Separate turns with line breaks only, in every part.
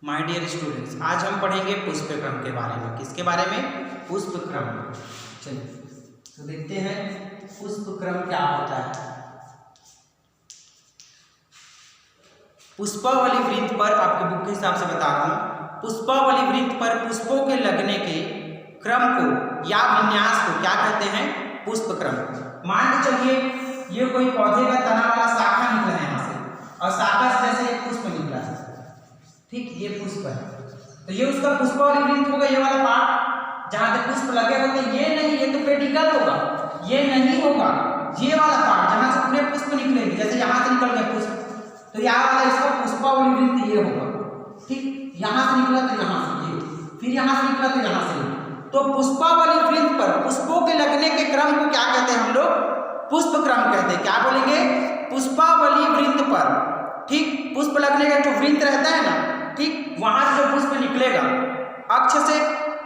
My dear students, आज हम पढ़ेंगे पुष्पक्रम के बारे में। किसके बारे में? पुष्पक्रम। चलिए तो देखते हैं पुष्पक्रम क्या होता है। पुष्पावली वृत्त पर, आपके बुक के हिसाब से बता रहा हूं, पुष्पावली वृत्त पर पुष्पों के लगने के क्रम को या विन्यास को क्या कहते हैं? पुष्पक्रम। मान के चलिए ये कोई पौधे का तना वाला शाखा निकला है यहाँ से, और शाखा से जैसे एक पुष्प निकला है, ठीक, ये पुष्प है, तो ये उसका पुष्पावली वृत्त होगा। ये वाला पार्ट जहाँ पे पुष्प लगे होते हैं, ये नहीं, ये तो पेडिकल होगा, ये नहीं होगा। ये वाला पार्ट जहाँ से पूरे पुष्प निकलेंगे, जैसे यहाँ से निकल गया पुष्प, तो यहाँ वाला इसका पुष्पावली वृत्त ये होगा, ठीक। यहाँ से निकला तो यहाँ से ये, फिर यहाँ से निकला तो यहाँ से ये। तो पुष्पावली वृत्त पर पुष्पों के लगने के क्रम को क्या कहते हैं हम लोग? पुष्पक्रम कहते हैं। क्या बोलेंगे? पुष्पावली वृत्त पर, ठीक, पुष्प लगने का जो वृत्त रहता है ना, ठीक, वहां से जो पुष्प निकलेगा अक्ष से,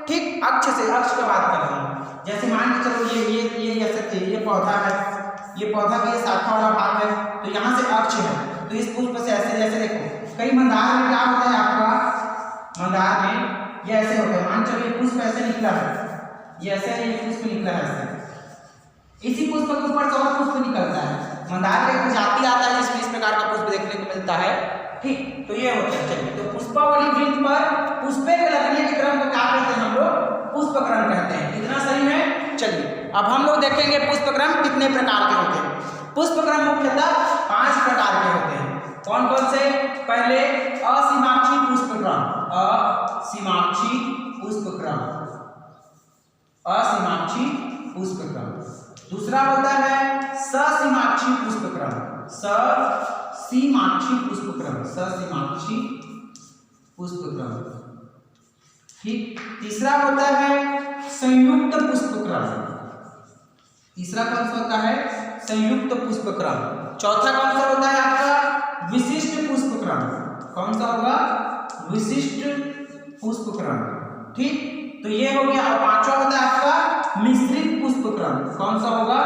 ठीक, अक्ष से, अक्ष की बात कर रहा हूँ। जैसे मान के चलो ये ऐसे ये पौधा है, ये पौधा का ये शाखा वाला भाग है, तो यहाँ से अक्ष है, तो इस पुष्प से ऐसे, जैसे देखो कई मंदार में क्या होता है आपका, मंदार में ये ऐसे होता है। मान चलो ये पुष्प ऐसे निकला है, ये ऐसे ये पुष्प निकला है ऐसे, इसी पुष्प के ऊपर से और पुष्प निकलता है। मंदार का एक प्रजाति आता है जिसमें इस प्रकार का पुष्प देखने को मिलता है, ठीक, तो ये होता है। चलिए, तो पुष्पावली वृत्त पर पुष्पे के लगने के क्रम को क्या कहते हैं हम लोग? पुष्पक्रम कहते हैं। इतना सही है। चलिए अब हम लोग देखेंगे पुष्पक्रम कितने प्रकार के होते हैं। पुष्पक्रम मुख्यतः 5 प्रकार के होते हैं। कौन कौन से? पहले असीमाक्षी पुष्पक्रम, असीमाक्षी पुष्पक्रम, असीमाक्षी पुष्पक्रम। दूसरा होता है ससीमाक्षी पुष्पक्रम, ससीमाक्षी पुष्पक्रम, ससीमाक्षी पुष्पक्रम, ठीक। तीसरा होता है संयुक्त पुष्पक्रम, तीसरा कौन सा होता है? संयुक्त पुष्पक्रम। चौथा कौन सा होता है आपका? विशिष्ट पुष्पक्रम। कौन सा होगा? विशिष्ट पुष्पक्रम, ठीक, तो ये हो गया। और पांचवा होता है आपका मिश्रित पुष्पक्रम। कौन सा होगा?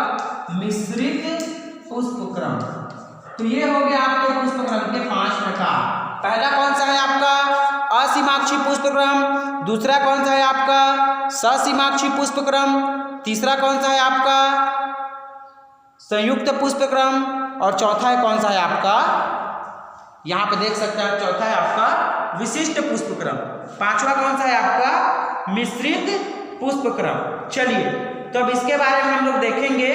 मिश्रित पुष्पक्रम। तो ये हो गया आपके पुष्पक्रम के 5 प्रकार। पहला कौन सा है आपका? असीमाक्षी पुष्पक्रम। दूसरा कौन सा है आपका? ससीमाक्षी पुष्पक्रम। तीसरा कौन सा है आपका? संयुक्त पुष्पक्रम। और चौथा है कौन सा है आपका? यहाँ पे देख सकते हैं, चौथा है आपका विशिष्ट पुष्पक्रम। पांचवा कौन सा है आपका? मिश्रित पुष्पक्रम। चलिए तो अब इसके बारे में हम लोग देखेंगे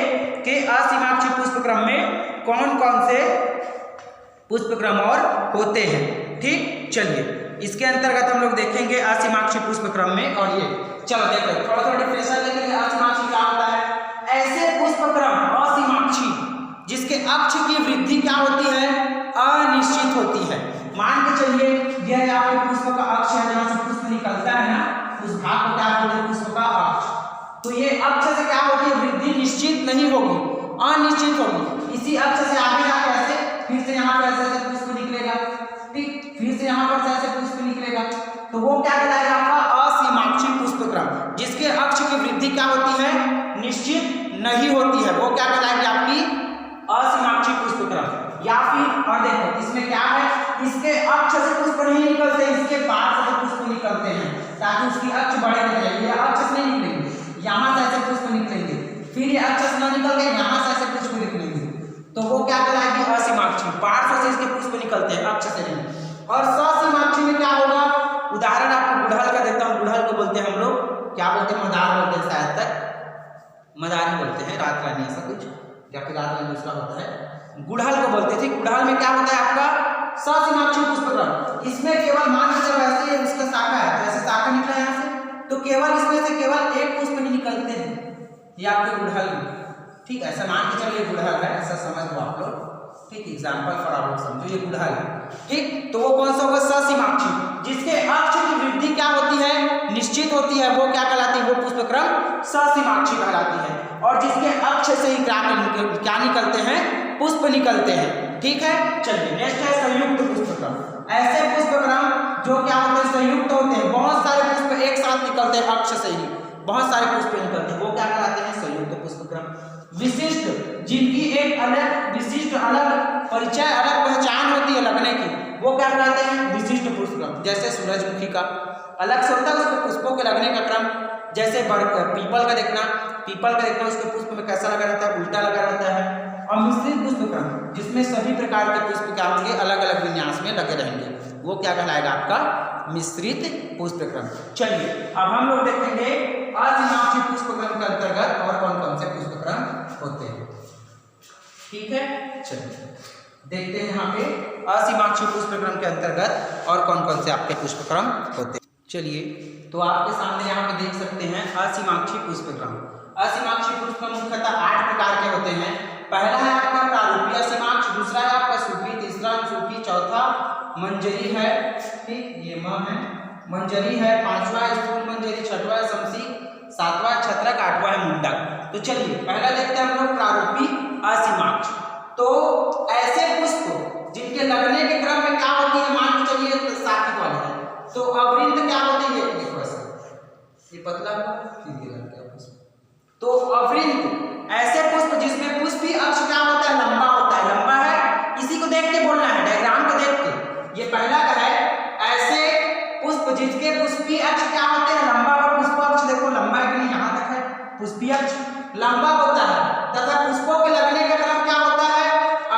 कि असीमाक्षी पुष्पक्रम में कौन कौन से पुष्पक्रम और होते हैं, ठीक। चलिए इसके अंतर्गत हम लोग देखेंगे असीमाक्षी पुष्पक्रम में। और ये चलो देखो थोड़ा थोड़ा डिफरेंशियल देखेंगे। असीमाक्षी क्या होता है? ऐसे पुष्पक्रम असीमाक्षी जिसके अक्ष की वृद्धि क्या होती है? अनिश्चित होती है। मान के चलिए यह आपके पुष्प का अक्ष है, जहां से पुष्प निकलता है ना, उस भाग को क्या बोलते हैं? पुष्प का अक्ष। तो ये अक्ष से क्या होती है? वृद्धि निश्चित नहीं होगी, अनिश्चित होगी। इसी अक्ष से आगे जाकर ऐसे, फिर से यहाँ पर ऐसे पुष्प निकलेगा, ठीक, फिर से यहाँ पर ऐसे पुष्प निकलेगा, तो वो क्या कहलाएगा? आपका असीमाक्षी पुष्पक्रम। जिसके अक्ष की वृद्धि क्या होती है? निश्चित नहीं होती है, वो क्या कहलाएगी? आपकी असीमाक्षी पुष्पक्रम। या फिर और देखो इसमें क्या है, इसके अक्ष से पुष्प नहीं निकलते, इसके पास से पुष्प निकलते हैं, ताकि उसकी अक्ष बड़े हो जाए। ये अक्ष से नहीं निकलेंगे, यहाँ से ऐसे पुष्प निकलेंगे, फिर ये अक्ष से न निकल गए, यहाँ से ऐसे पुष्प निकलेंगे, तो वो क्या कहलाएगी? असीमाक्षी। पार्श्व से इसके पुष्प निकलते हैं, अक्ष से नहीं। और ससीमाक्षी में क्या होगा? उदाहरण आपको गुड़हल का देता हूँ। गुड़हल को बोलते हैं हम लोग, क्या बोलते हैं? मदार बोलते हैं, शायद तक मदार ही बोलते हैं, रात रानी ऐसा कुछ, या फिर रात रानी दूसरा होता है, गुड़हल को बोलते थे। गुड़हल में क्या होता है आपका? ससीमाक्षी पुष्पक्रम। इसमें केवल मान के चलो ऐसे उसका शाखा है, तो ऐसे शाखा निकला यहाँ से, तो केवल इसमें से केवल एक पुष्प नहीं निकलते हैं, ये आपके गुड़हल में, ठीक। ऐसा मान के चलो ये गुड़हल है, ऐसा समझ लो आप लोग, ठीक, एग्जाम्पल फॉर आप लोग समझो, ये गुड़हल है, ठीक। तो वो कौन सा होगा? ससीमाक्षी। जिसके अक्ष की वृद्धि क्या होती है? निश्चित होती है, वो क्या कहलाती है? वो पुष्पक्रम ससीमाक्षी कहलाती है। और जिसके अक्ष से ही क्या निकलते हैं? पुष्प निकलते हैं, ठीक है। चलिए नेक्स्ट है संयुक्त पुष्पक्रम। ऐसे पुष्पक्रम जो क्या होते हैं? संयुक्त होते हैं, बहुत सारे पुष्प एक साथ निकलते हैं, अक्ष से ही बहुत सारे पुष्प निकलते हैं, वो क्या कहलाते हैं? संयुक्त पुष्पक्रम। विशिष्ट, जिनकी एक अलग विशिष्ट, अलग परिचय, अलग पहचान होती है लगने की, वो क्या कहलाते हैं? विशिष्ट पुष्पक्रम। जैसे सूरजमुखी का अलग से होता है उसके पुष्पों के लगने का क्रम। जैसे पीपल का देखना उसके पुष्प में कैसा लगा रहता है? उल्टा लगा रहता है। और मिश्रित पुष्पक्रम जिसमें सभी प्रकार के पुष्प क्या होंगे? अलग अलग विन्यास में लगे रहेंगे, वो क्या कहलाएगा? आपका मिश्रित पुष्पक्रम। चलिए अब हम लोग देखेंगे असीमाक्षी पुष्पक्रम के अंतर्गत और कौन कौन से पुष्पक्रम होते हैं। ठीक है, चलिए देखते हैं यहाँ पे असीमाक्षी पुष्पक्रम के अंतर्गत और कौन कौन से आपके पुष्पक्रम होते हैं। चलिए तो आपके सामने यहाँ पे देख सकते हैं असीमाक्षी पुष्पक्रम। असीमाक्षी पुष्पक्रम मुख्यतः 8 प्रकार के होते हैं। पहला है आपका प्रारूपीय असीमाक्ष, दूसरा है आपका सूफी, तीसरा सूफी, चौथा मंजरी है, ठीक ये है मंजरी है, पांचवा स्थूल मंजरी, छठवा शमसी, सातवां छत्रक, आठवां है मुंडक। तो चलिए पहला देखते हैं हम लोग प्रारूपी असीमाक्ष। तो ऐसे पुष्प जिनके लगने के क्रम में क्या होती है? मान के चलिए सात्विक वाले हैं तो अवृंत क्या होते हैं? ये देखो ऐसा ये पतला तो अवृंत ऐसे पुष्प जिसमें पुष्पी अक्ष क्या होता है? लंबा होता है। लंबा है, इसी को देख के बोलना है, डायग्राम को देख के। ये पहला का है ऐसे पुष्प जिसके पुष्पी अक्ष क्या होते हैं? लंबा। और पुष्प अक्ष देखो लंबा है कि नहीं, यहाँ तक है पुष्पी अक्ष लंबा होता है तथा पुष्पों के लगने का क्रम क्या होता है?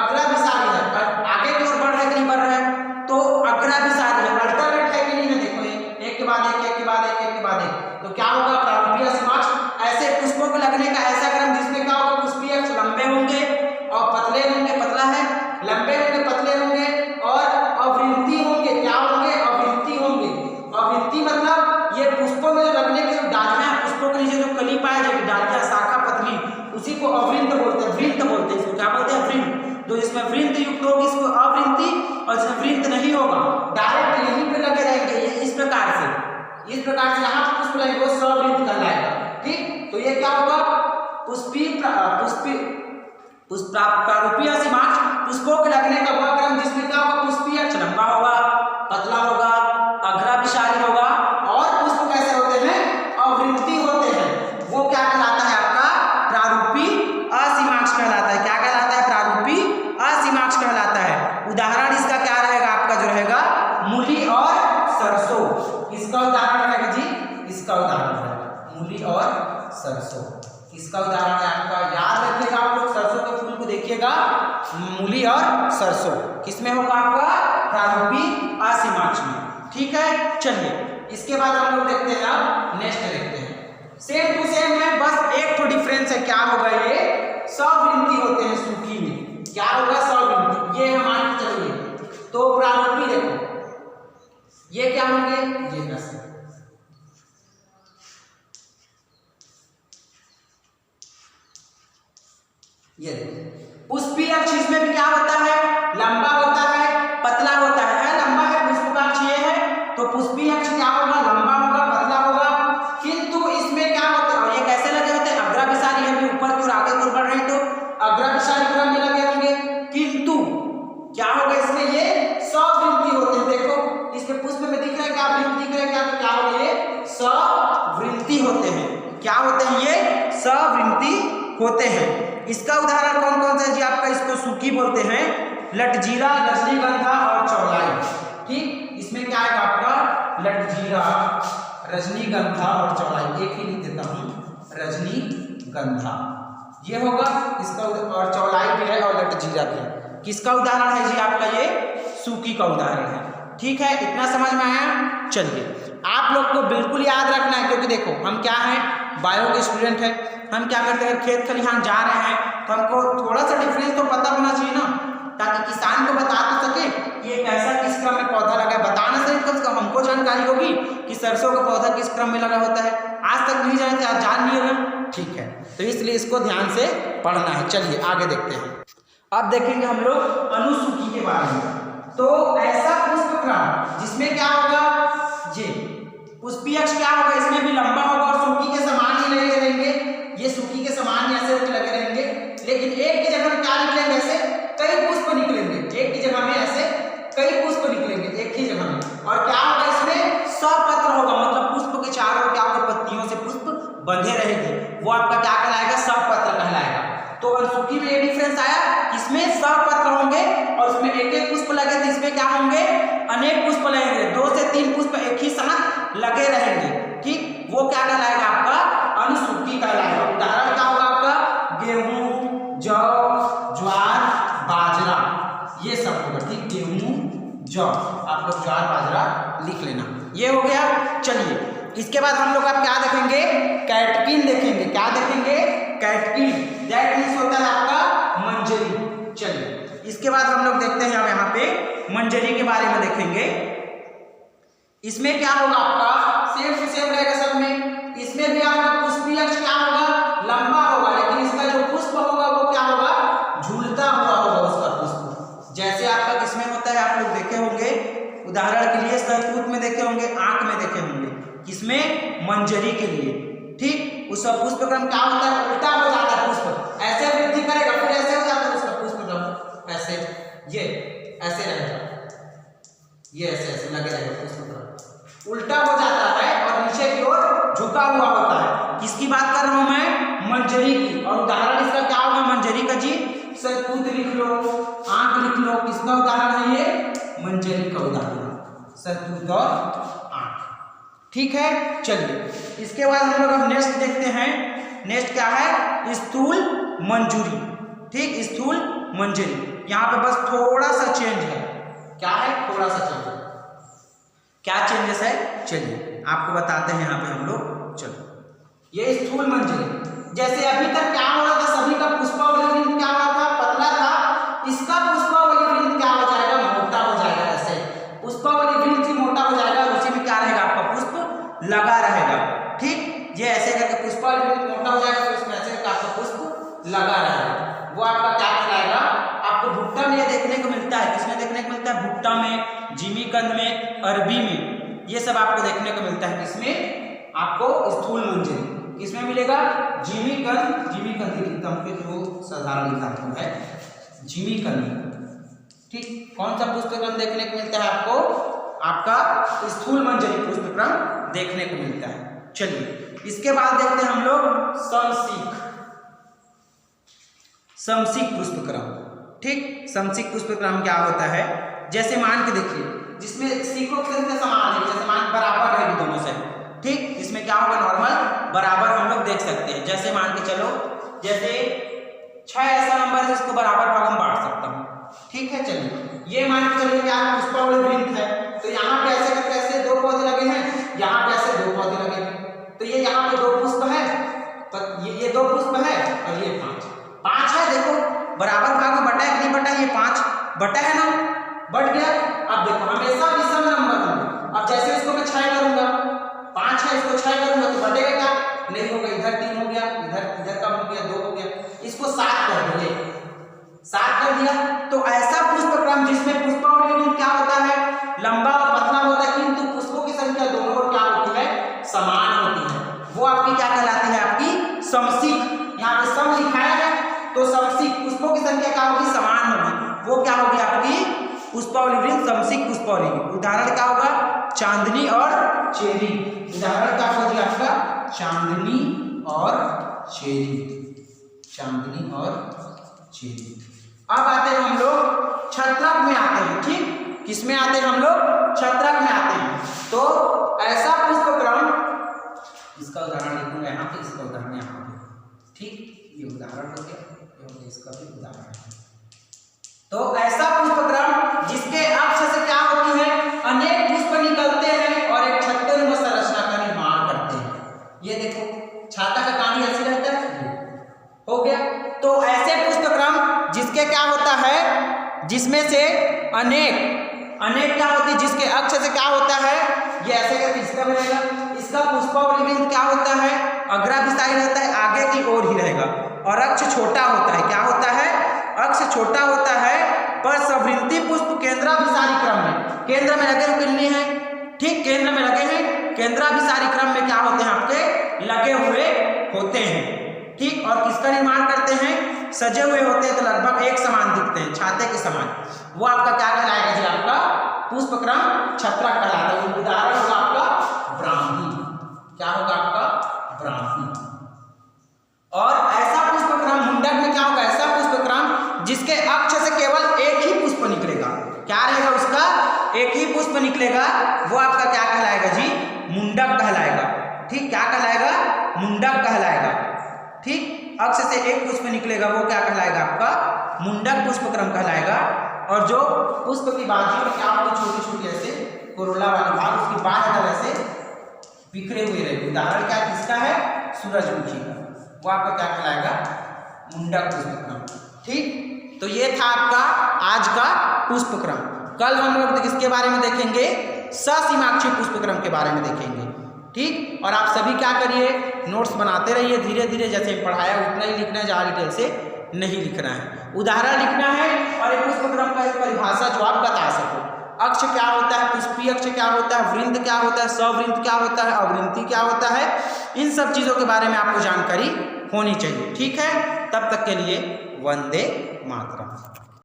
अग्राभिसारी है। और आगे की ओर बढ़ रहा है कि नहीं बढ़ रहा है? तो अग्राभिसारी है, अल्टरनेट है कि नहीं है? देखो ये एक के बाद एक, एक के बाद एक, एक के बाद एक। तो क्या होगा? प्रारूपीय असीमाक्ष ऐसे पुष्पों के लगने का ऐसा क्रम जिसमें क्या होगा? पुष्पी अक्ष लंबे होंगे और पतले होंगे, पतला है, लंबे होंगे, पतले होंगे और अवृत्ति होंगे। क्या होंगे? अवृत्ति होंगे। अवृत्ति मतलब ये पुष्पों में लगने के जो डालियां, पुष्पों के नीचे जो कली पाई जाएगी, डालियां, शाखा पतली, उसी को अवृंत बोलते हैं। वृंत बोलते हैं इसको, क्या बोलते हैं? वृंत। तो जिसमें वृंत युक्त होगी इसको अवृंति, और जिसमें वृंत नहीं होगा डायरेक्ट यहीं पे लगे रहेंगे ये इस प्रकार से यहाँ पुष्प लगेगा वो सवृंत कहलाएगा। ठीक, तो ये क्या होगा? प्रारूपीय असीमाक्ष पुष्पों के लगने का वह क्रम जिसमें क्या होगा? पुष्पी अक्ष लंबा होगा, पतला होगा, अग्राभिसारी होगा और पुष्प कैसे होते हैं? अवृत्ति होते हैं। वो क्या कहलाता है? आपका प्रारूपी असीमाक्ष कहलाता है। क्या कहलाता है? प्रारूपी असीमाक्ष कहलाता है। उदाहरण इसका क्या रहेगा? आपका जो रहेगा मूली और सरसों। इसका उदाहरण रहेगा जी, इसका उदाहरण रहेगा मूली और सरसों। इसका उदाहरण है आपका, याद रखिएगा आप लोग, सरसों के फूल को देखिएगा, मूली और सरसों किसमें होगा? आपका प्रारूपी असीमाक्ष में। ठीक है, चलिए इसके बाद हम लोग देखते हैं, अब नेक्स्ट देखते हैं। सेम टू सेम है, बस एक तो डिफरेंस है। क्या होगा? ये सवृंती होते हैं सूखी में। क्या होगा? सवृंती। ये हम मान के चलिए तो प्रारूपी देखो ये क्या होंगे? ये ऐसे ये पुष्पी अक्ष इसमें भी क्या होता है? लंबा होता है, पतला होता है। लंबा है पुष्प का अक्ष ये है तो पुष्पी अक्ष क्या होगा? लंबा होगा, पतला होगा। किंतु इसमें क्या होता है? और ये कैसे लगे होते हैं? अग्राभिसारी है, ऊपर की ओर आगे की ओर बढ़ रहे हैं तो अग्राभिसारी क्रम में लगे होंगे। किंतु क्या होगा? इसमें ये सवृंती होते हैं। देखो इसमें पुष्प में दिख रहा है क्या? वृंत दिख रहा है क्या? तो क्या होगा? ये सवृंती होते हैं। क्या होते हैं? ये सवृंती होते हैं। इसका उदाहरण कौन कौन सा है जी? आपका इसको सूखी बोलते हैं, लटजीरा, रजनीगंधा और चौलाई। ठीक, इसमें क्या है आपका? लटजीरा, रजनीगंधा और चौलाई। एक ही लिख देता हूं, रजनीगंधा ये होगा इसका, और चौलाई भी है और लटजीरा भी है। किसका उदाहरण है जी? आपका ये सूखी का उदाहरण है। ठीक है, इतना समझ में आया? चलिए आप लोग को बिल्कुल याद रखना है, क्योंकि देखो हम क्या हैं? बायो के स्टूडेंट हैं। हम क्या करते हैं? खेत खलिहान जा रहे हैं तो हमको थोड़ा सा डिफरेंस तो पता होना चाहिए ना, ताकि किसान को बता तो सके कि ये कैसा किस क्रम में पौधा लगा है। बताना सही, कम से कम हमको जानकारी होगी कि सरसों का पौधा किस क्रम में लगा होता है। आज तक नहीं जाने थे, आज जान लिए ना। ठीक है, तो इसलिए इसको ध्यान से पढ़ना है। चलिए आगे देखते हैं। अब देखेंगे हम लोग अनुसूची के बारे में। तो ऐसा पुष्पक्रम जिसमें क्या होगा? ये पुष्पी अक्ष क्या होगा? इसमें भी लंबा होगा और सूखी के समान ही लगे रहेंगे। ये सूखी के समान ऐसे लगे रहेंगे, लेकिन एक की जगह क्या निकलेंगे? ऐसे कई पुष्प निकलेंगे। एक की जगह में ऐसे कई पुष्प निकलेंगे एक ही जगह में। और क्या होगा? इसमें सपत्र होगा, मतलब पुष्प के चारों क्या होगा? पत्तियों से पुष्प बंधे रहेंगे। वो आपका क्या कहलाएगा? सपत्र कहलाएगा। तो अनुसूची में ये डिफरेंस आया, इसमें सपत्र होंगे और उसमें एक एक पुष्प लगे थे, इसमें इसमें क्या होंगे, अनेक पुष्प लगेंगे, 2 से 3 पुष्प एक ही साथ लगे रहेंगे। ठीक, वो क्या कहलाएगा आपका, अनुश्रुति कहलाएगा। उदाहरण क्या होगा आपका, गेहूं, जौ, ज्वार, बाजरा, ये सब होगा। ठीक, गेहूं, जौ, आप लोग ज्वार बाजरा लिख लेना, ये हो गया। चलिए इसके बाद हम लोग आप क्या देखेंगे, कैटकिन देखेंगे। क्या देखेंगे, कैटकिन, दैट मीन्स होता है आपका मंजरी। चलिए इसके बाद हम लोग देखते हैं, अब यहाँ पे मंजरी के बारे में देखेंगे। इसमें क्या होगा आपका, सेम टू सेम रहेगा सब में। इसमें भी आपका पुष्पीय अक्ष क्या होगा, लंबा होगा, लेकिन इसका जो पुष्प होगा वो क्या होगा, झूलता हुआ होगा उसका पुष्प। जैसे आपका किसमें होता है, आप लोग देखे होंगे, उदाहरण के लिए शहतूत में देखे होंगे, आंख में देखे होंगे, किसमें, मंजरी के लिए। ठीक, उसका पुष्पक्रम क्या होता है, उल्टा हो जाता है पुष्प, ऐसे वृद्धि करेगा, फिर ऐसे हो जाता है उसका पुष्पक्रम, ऐसे, ये ऐसे रहेगा, ये ऐसे ऐसे लगे रहेगा पुष्पक्रम, उल्टा हो जाता है और नीचे की ओर झुका हुआ होता है। किसकी बात कर रहा हूं मैं, मंजरी की। और उदाहरण इसका क्या होगा मंजरी का जी, शहतूत लिख लो, आंख लिख लो, किसका उदाहरण है ये, मंजरी का उदाहरण, शहतूत और आंख। ठीक है, चलिए इसके बाद हम लोग अब नेक्स्ट देखते हैं। नेक्स्ट क्या है, स्थूल मंजूरी। ठीक, स्थूल मंजरी, यहाँ पे बस थोड़ा सा चेंज है। क्या है, थोड़ा सा चेंज है। क्या चेंजेस है, चलिए आपको बताते हैं यहाँ पे हम लोग। चलो, ये स्थूल मंजरी, जैसे अभी तक क्या हो रहा था, सभी का पुष्पावली वृंत क्या हुआ था, पतला था, इसका पुष्पावली वृंत क्या हो जाएगा, मोटा हो जाएगा। ऐसे पुष्पावली वृंत ही मोटा हो जाएगा और उसी में क्या रहेगा, आपका पुष्प लगा रहेगा। ठीक, ये ऐसे करके पुष्पावली वृंत मोटा हो जाएगा, तो इसमें ऐसे करके आपका पुष्प लगा रहेगा, वो आपका क्या कहलाएगा। आपको भुट्टा में ये देखने को मिलता है, किसमें देखने को मिलता है, भुट्टा में, जिमीकंद में, अरबी में, ये सब आपको देखने को मिलता है। किसमें, आपको स्थूल मंजरी किसमें मिलेगा, जिमीकंद, जिमीकंद लिखता हूं कि जो साधारण लिखा है, जिमीकंद। ठीक, कौन सा पुष्पक्रम देखने को मिलता है आपको, आपका स्थूल मंजरी पुष्पक्रम देखने को मिलता है। चलिए इसके बाद देखते हैं हम लोग समसीख, समसीख पुष्पक्रम। ठीक, समसीख पुष्पक्रम क्या होता है, जैसे मान के देखिए, जिसमें सीखों की संख्या समान है, जैसे मान बराबर रहेगी दोनों से। ठीक, इसमें क्या होगा, नॉर्मल बराबर हम लोग देख सकते हैं। जैसे मान के चलो, जैसे 6 ऐसा नंबर है जिसको बराबर भाग में बांट सकता हूँ। ठीक है, चलिए ये मान के चलिए क्या पुष्पावली वृंत है, तो यहाँ पे ऐसे करके ऐसे 2 पौधे लगे हैं, यहाँ पे ऐसे 2 पौधे लगे हैं, तो ये यहाँ पे 2 पुष्प है, तो ये 2 पुष्प है और ये 5 है। देखो बराबर भाग में बटा है कि नहीं बटा, ये 5 बटा है ना, बढ़ गया। अब देखो हमेशा विषम नंबर होंगे। अब जैसे इसको मैं 6 करूंगा, 5 है, इसको 6 करूंगा तो बढ़ेगा क्या, नहीं होगा, इधर 3 हो गया, इधर कम हो गया, 2 हो गया, इसको 7 कर दिए, 7 कर दिया। तो ऐसा पुष्पक्रम जिसमें पुष्पावली वृंत क्या होता है, लंबा और पतला होता है, किंतु पुष्पों की संख्या दोनों ओर क्या होती है, समान होती है, वो आपकी क्या कहलाती है, आपकी समसीख। यहाँ पे सम लिखाया है तो समसीख, पुष्पों की संख्या क्या होगी, समान होगी, वो क्या होगी आपकी पुष्पावली वृंत, समसीख पुष्पावली। उदाहरण क्या होगा, चांदनी और चेरी। उदाहरण क्या होगा जी आपका, चांदनी और चेरी, चांदनी और चेरी। अब आते हैं हम लोग छत्रक में आते हैं। ठीक, किसमें आते हैं हम लोग, छत्रक में आते हैं। तो ऐसा पुष्पक्रम, इसका उदाहरण लिखूंगा यहाँ पे, इसका उदाहरण यहाँ पे। ठीक, ये उदाहरण हो गया, इसका भी उदाहरण है। तो ऐसा पुष्पक्रम जिसके अक्ष से क्या होती है, अनेक पुष्प निकलते हैं और एक छत्तरनुमा संरचना का निर्माण करते हैं। ये देखो छाता का कहानी ऐसी रहता है, हो गया। तो ऐसे पुष्पक्रम जिसके क्या होता है, जिसमें से अनेक क्या होती है, जिसके अक्ष से क्या होता है, ये ऐसे करके इसका बनेगा। इसका पुष्पावली वृंत क्या होता है, अग्राभिसारी रहता है, आगे की ओर ही रहेगा, और अक्ष छोटा होता है। क्या होता है, अक्ष छोटा होता है, पर सवृंती पुष्प केंद्राभिसारी क्रम में, केंद्र में लगे हुए हैं। ठीक, केंद्र में लगे हैं, केंद्राभिसारी क्रम में क्या होते हैं, आपके लगे हुए होते हैं। ठीक, और किसका निर्माण करते हैं, सजे हुए होते हैं, तो लगभग एक समान दिखते हैं, छाते के समान। वो आपका क्या कहलाएगा जी, आपका पुष्पक्रम छत्रक कहलाता है। उदाहरण होगा आपका ब्राह्मी। क्या होगा आपका, ब्राह्मी। और ऐसा पुष्पक्रम मुंडक में क्या होगा, ऐसा पुष्पक्रम जिसके अक्ष से केवल एक ही पुष्प निकलेगा। क्या रहेगा उसका, एक पुष्प निकलेगा वो आपका क्या कहलाएगा जी, मुंडक कहलाएगा। ठीक, क्या कहलाएगा, मुंडक कहलाएगा। ठीक, अक्ष से एक पुष्प निकलेगा वो क्या कहलाएगा आपका, मुंडक पुष्पक्रम कहलाएगा। और जो पुष्प की बाजियों में क्या होगी, छोटी छोटी ऐसे कोरोला वाला भाग, उसकी बाह्य दल ऐसे बिखरे हुए रहेगी। उदाहरण क्या किसका है, सूरजमुखी का, वो आपका क्या कहलाएगा, मुंडक पुष्पक्रम। ठीक, तो ये था आपका आज का पुष्पक्रम। कल हम लोग किसके बारे में देखेंगे, ससीमाक्षी पुष्पक्रम के बारे में देखेंगे। ठीक, और आप सभी क्या करिए, नोट्स बनाते रहिए धीरे धीरे, जैसे पढ़ाया उतना ही लिखना है, ज़्यादा डिटेल से नहीं लिखना है। उदाहरण लिखना है और एक पुष्पक्रम का एक परिभाषा जो आप बता सको। अक्ष क्या होता है, पुष्पीय अक्ष क्या होता है, वृंत क्या होता है, सवृंत क्या होता है, अवृंती क्या होता है, इन सब चीज़ों के बारे में आपको जानकारी होनी चाहिए। ठीक है, तब तक के लिए वंदे मातरम।